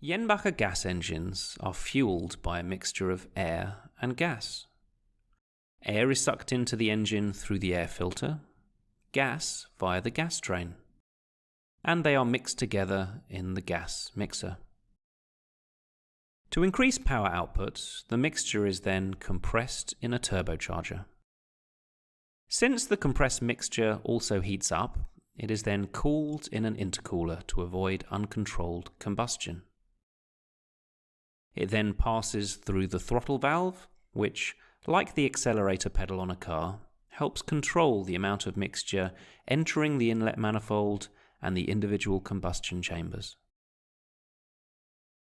Jenbacher gas engines are fueled by a mixture of air and gas. Air is sucked into the engine through the air filter, gas via the gas train, and they are mixed together in the gas mixer. To increase power output, the mixture is then compressed in a turbocharger. Since the compressed mixture also heats up, it is then cooled in an intercooler to avoid uncontrolled combustion. It then passes through the throttle valve, which, like the accelerator pedal on a car, helps control the amount of mixture entering the inlet manifold and the individual combustion chambers.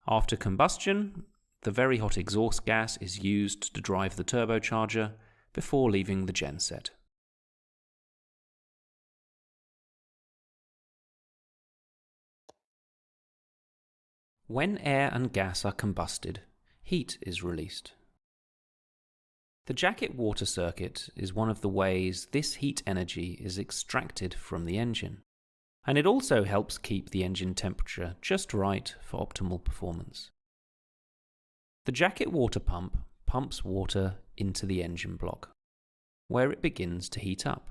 After combustion, the very hot exhaust gas is used to drive the turbocharger before leaving the genset. When air and gas are combusted, heat is released. The jacket water circuit is one of the ways this heat energy is extracted from the engine, and it also helps keep the engine temperature just right for optimal performance. The jacket water pump pumps water into the engine block, where it begins to heat up.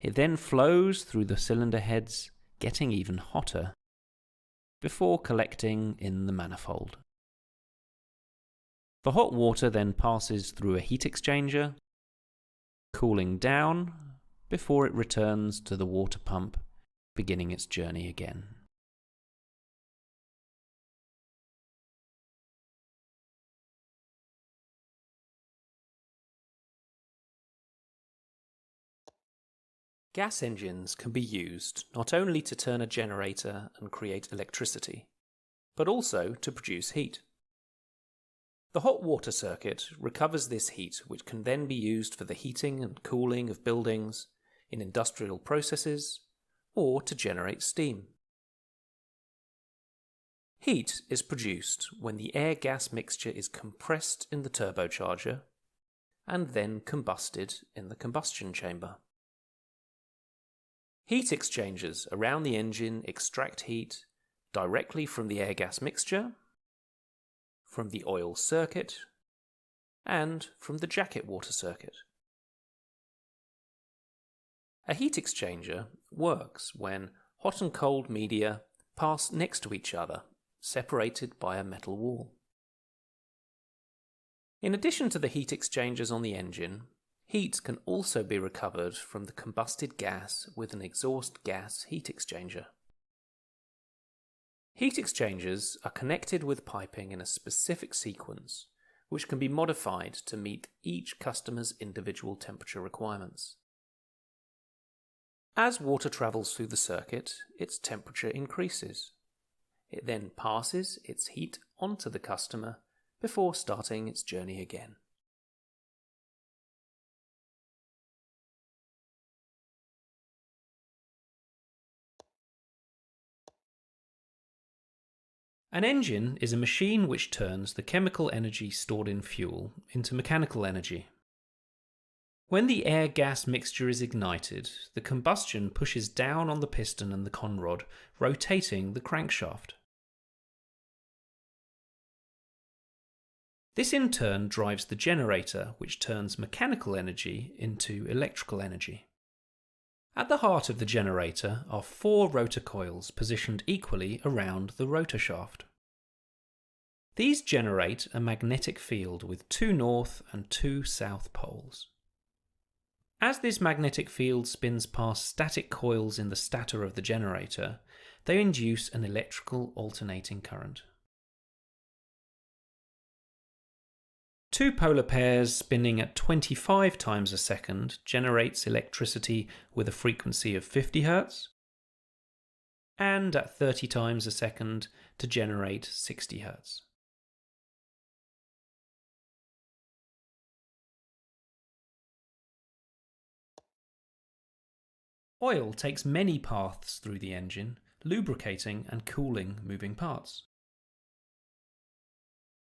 It then flows through the cylinder heads, getting even hotter, before collecting in the manifold. The hot water then passes through a heat exchanger, cooling down before it returns to the water pump, beginning its journey again. Gas engines can be used not only to turn a generator and create electricity, but also to produce heat. The hot water circuit recovers this heat, which can then be used for the heating and cooling of buildings, in industrial processes, or to generate steam. Heat is produced when the air-gas mixture is compressed in the turbocharger and then combusted in the combustion chamber. Heat exchangers around the engine extract heat directly from the air-gas mixture, from the oil circuit, and from the jacket water circuit. A heat exchanger works when hot and cold media pass next to each other, separated by a metal wall. In addition to the heat exchangers on the engine, heat can also be recovered from the combusted gas with an exhaust gas heat exchanger. Heat exchangers are connected with piping in a specific sequence, which can be modified to meet each customer's individual temperature requirements. As water travels through the circuit, its temperature increases. It then passes its heat onto the customer before starting its journey again. An engine is a machine which turns the chemical energy stored in fuel into mechanical energy. When the air-gas mixture is ignited, the combustion pushes down on the piston and the conrod, rotating the crankshaft. This in turn drives the generator, which turns mechanical energy into electrical energy. At the heart of the generator are 4 rotor coils positioned equally around the rotor shaft. These generate a magnetic field with 2 north and 2 south poles. As this magnetic field spins past static coils in the stator of the generator, they induce an electrical alternating current. 2 polar pairs spinning at 25 times a second generates electricity with a frequency of 50 Hz, and at 30 times a second to generate 60 Hz. Oil takes many paths through the engine, lubricating and cooling moving parts.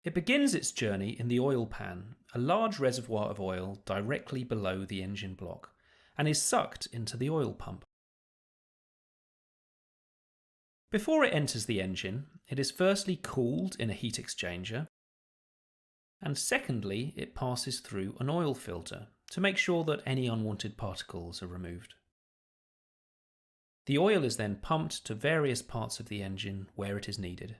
It begins its journey in the oil pan, a large reservoir of oil directly below the engine block, and is sucked into the oil pump. Before it enters the engine, it is firstly cooled in a heat exchanger, and secondly, it passes through an oil filter to make sure that any unwanted particles are removed. The oil is then pumped to various parts of the engine where it is needed.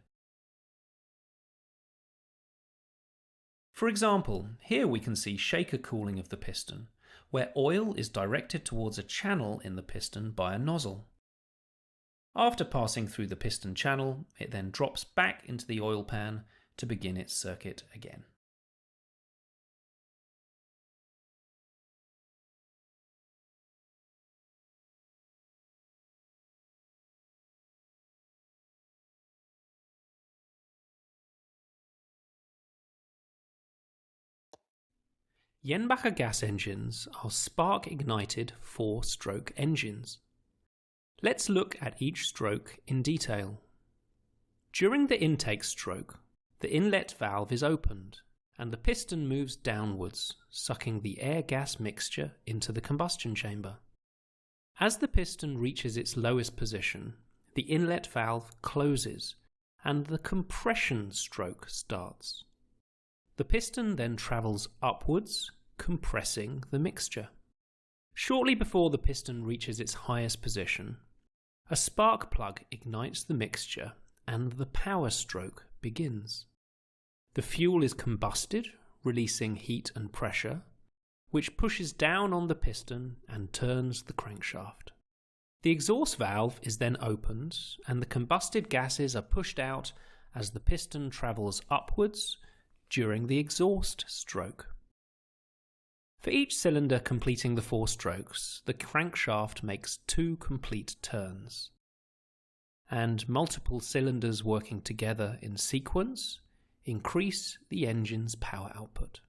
For example, here we can see shaker cooling of the piston, where oil is directed towards a channel in the piston by a nozzle. After passing through the piston channel, it then drops back into the oil pan to begin its circuit again. Jenbacher gas engines are spark-ignited 4-stroke engines. Let's look at each stroke in detail. During the intake stroke, the inlet valve is opened and the piston moves downwards, sucking the air-gas mixture into the combustion chamber. As the piston reaches its lowest position, the inlet valve closes and the compression stroke starts. The piston then travels upwards, compressing the mixture. Shortly before the piston reaches its highest position, a spark plug ignites the mixture and the power stroke begins. The fuel is combusted, releasing heat and pressure, which pushes down on the piston and turns the crankshaft. The exhaust valve is then opened and the combusted gases are pushed out as the piston travels upwards during the exhaust stroke. For each cylinder completing the 4 strokes, the crankshaft makes 2 complete turns. And multiple cylinders working together in sequence increase the engine's power output.